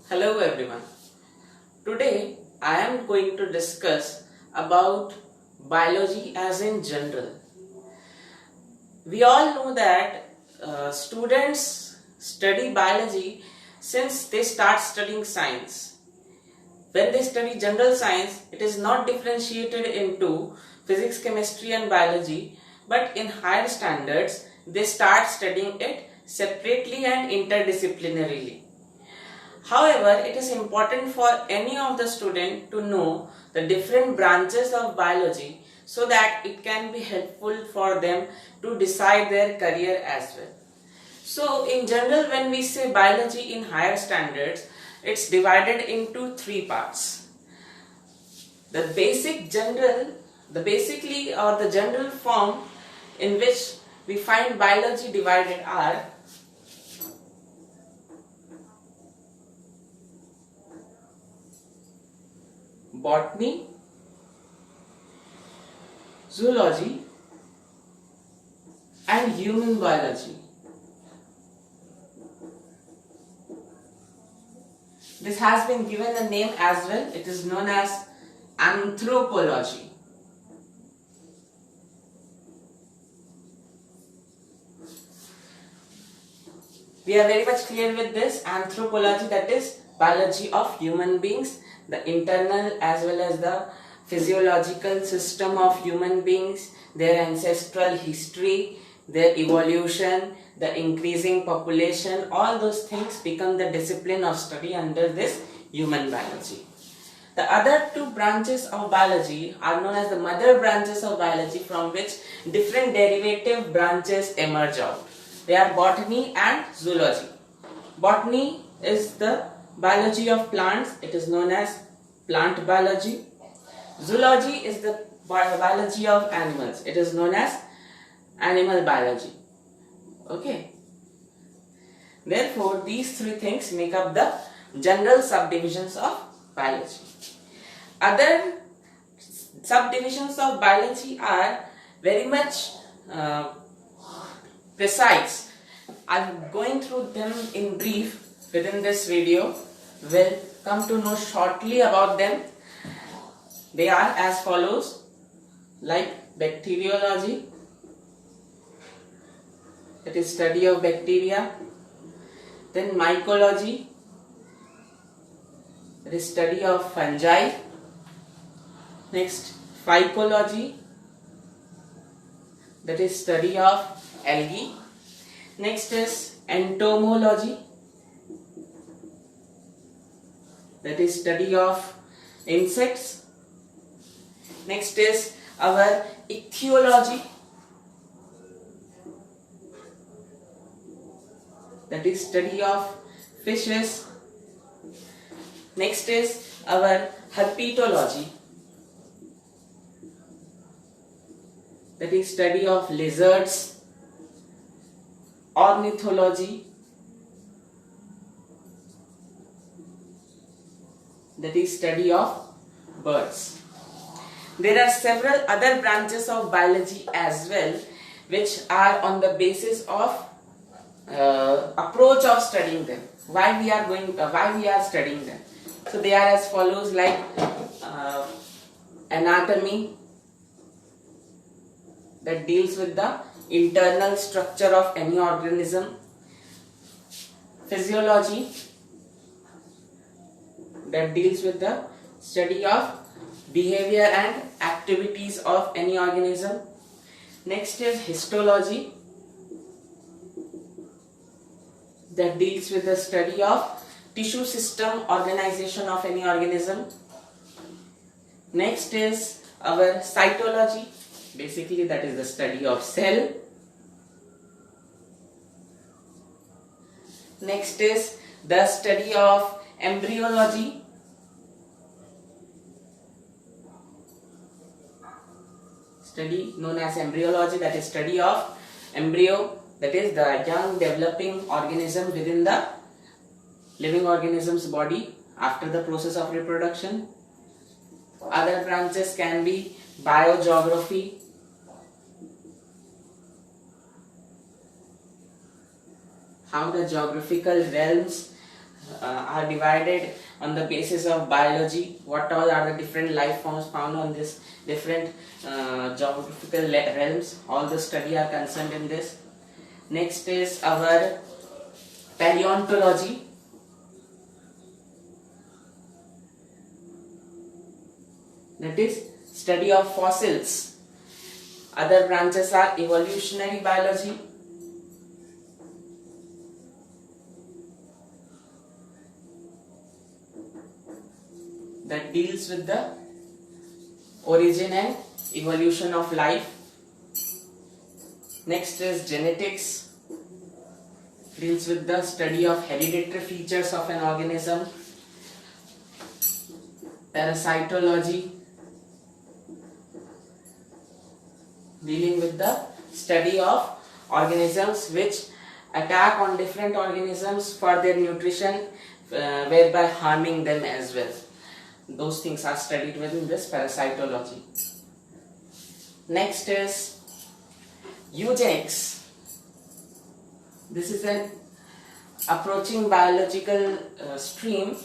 Hello everyone. Today I am going to discuss about biology as in general. We all know that students study biology since they start studying science. When they study general science, it is not differentiated into physics, chemistry and biology, but in higher standards they start studying it separately and interdisciplinarily. However, it is important for any of the student to know the different branches of biology so that it can be helpful for them to decide their career as well. So, in general, when we say biology in higher standards, it's divided into three parts. The general form in which we find biology divided are botany, zoology and human biology. This has been given a name as well. It is known as anthropology. We are very much clear with this. Anthropology, that is biology of human beings, the internal as well as the physiological system of human beings, their ancestral history, their evolution, the increasing population, all those things become the discipline of study under this human biology. The other two branches of biology are known as the mother branches of biology, from which different derivative branches emerge out. They are botany and zoology. Botany is the biology of plants. It is known as plant biology. Zoology is the biology of animals. It is known as animal biology. Okay. Therefore, these three things make up the general subdivisions of biology. Other subdivisions of biology are very much precise. I'm going through them in brief within this video. We'll come to know shortly about them. They are as follows, like bacteriology, that is study of bacteria, then mycology, that is study of fungi, next phycology, that is study of algae, next is entomology, that is study of insects, next is our ichthyology, that is study of fishes, next is our herpetology, that is study of lizards, ornithology, that is study of birds. There are several other branches of biology as well, which are on the basis of approach of studying them. Why we are studying them? So they are as follows, like anatomy, that deals with the internal structure of any organism, physiology, that deals with the study of behavior and activities of any organism. Next is histology, that deals with the study of tissue system organization of any organism. Next is our cytology, basically that is the study of cell. Next is the study of embryology, study known as embryology, that is study of embryo, that is the young developing organism within the living organism's body after the process of reproduction. Other branches can be biogeography, how the geographical realms are divided on the basis of biology. What all are the different life forms found on this different geographical realms? All the study are concerned in this. Next is our paleontology. That is study of fossils. Other branches are evolutionary biology, that deals with the origin and evolution of life. Next is genetics, deals with the study of hereditary features of an organism. Parasitology, dealing with the study of organisms which attack on different organisms for their nutrition, whereby harming them as well. Those things are studied within this parasitology. Next is eugenics. This is an approaching biological stream.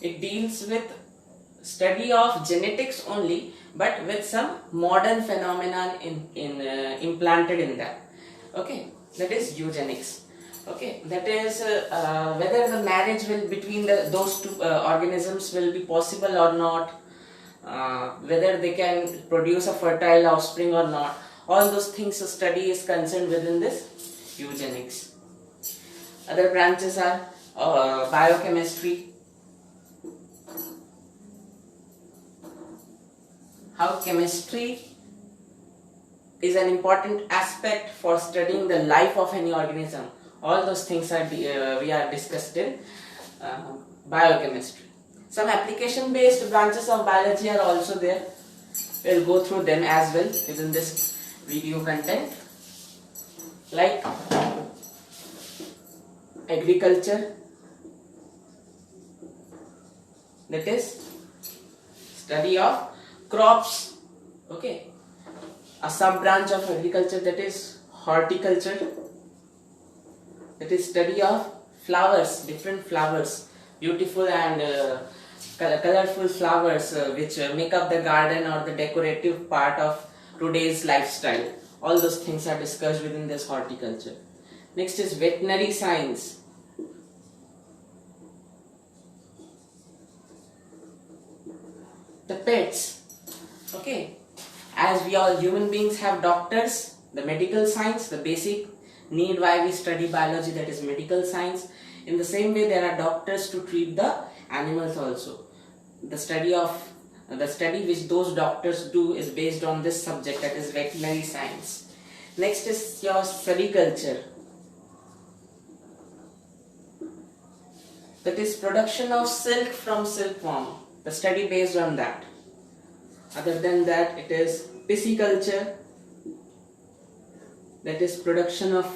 It deals with study of genetics only, but with some modern phenomenon implanted in that. Okay, that is eugenics. Okay, that is whether the marriage will between those two organisms will be possible or not, whether they can produce a fertile offspring or not. All those things study is concerned within this eugenics. Other branches are biochemistry. How chemistry is an important aspect for studying the life of any organism. All those things are we are discussed in biochemistry. Some application based branches of biology are also there. We'll go through them as well within this video content, like agriculture, that is study of crops. Okay, a sub branch of agriculture, that is horticulture, that is study of flowers, different flowers, beautiful and colorful flowers which make up the garden or the decorative part of today's lifestyle. All those things are discussed within this horticulture. Next is veterinary science. The pets. Okay, as we all human beings have doctors, the medical science, the basic need why we study biology, that is medical science. In the same way, there are doctors to treat the animals also. The study which those doctors do is based on this subject, that is veterinary science. Next is your sericulture, that is production of silk from silkworm, the study based on that. Other than that, it is pisciculture, that is production of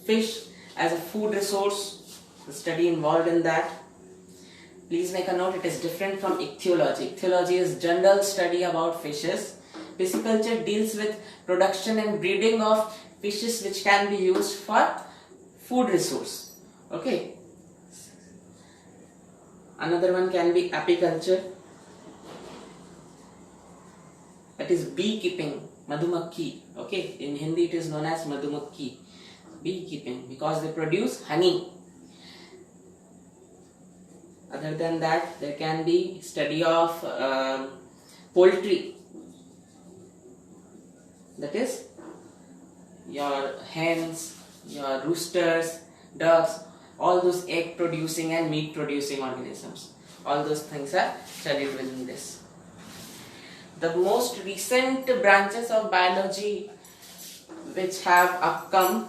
fish as a food resource, the study involved in that. Please make a note, it is different from ichthyology. Ichthyology is general study about fishes. Pisciculture deals with production and breeding of fishes which can be used for food resource. Okay. Another one can be apiculture, that is beekeeping, madhumakhi. Okay, in Hindi it is known as madhumakhi, beekeeping, because they produce honey. Other than that, there can be study of poultry, that is your hens, your roosters, ducks, all those egg producing and meat producing organisms. All those things are studied within this. The most recent branches of biology which have upcome,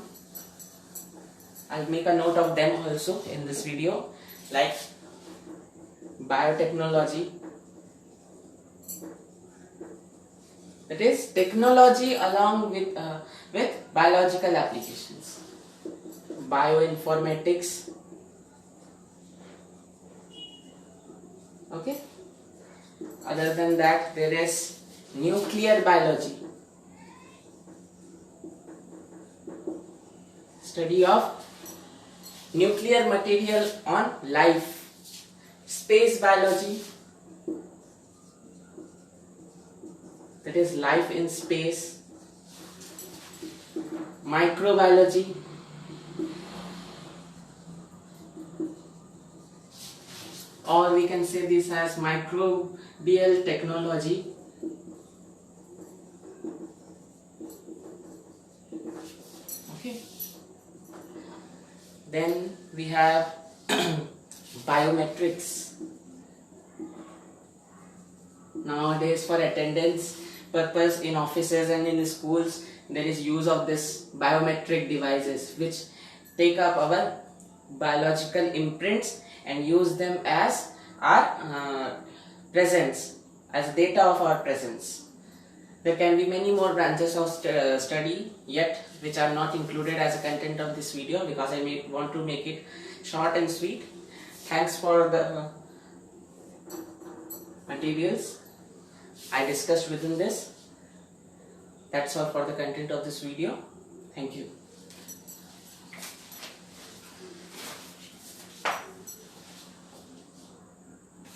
I'll make a note of them also in this video, like biotechnology, that is technology along with biological applications. Bioinformatics. Okay. Other than that, there is nuclear biology, study of nuclear material on life. space biology, that is life in space, microbiology, or we can say this as microbial technology, okay. Then we have biometrics. Nowadays, for attendance purpose in offices and in schools, there is use of this biometric devices which take up our biological imprints and use them as our presence, as data of our presence. There can be many more branches of study yet which are not included as a content of this video, because I want to make it short and sweet. Thanks for the materials I discussed within this. That's all for the content of this video. Thank you.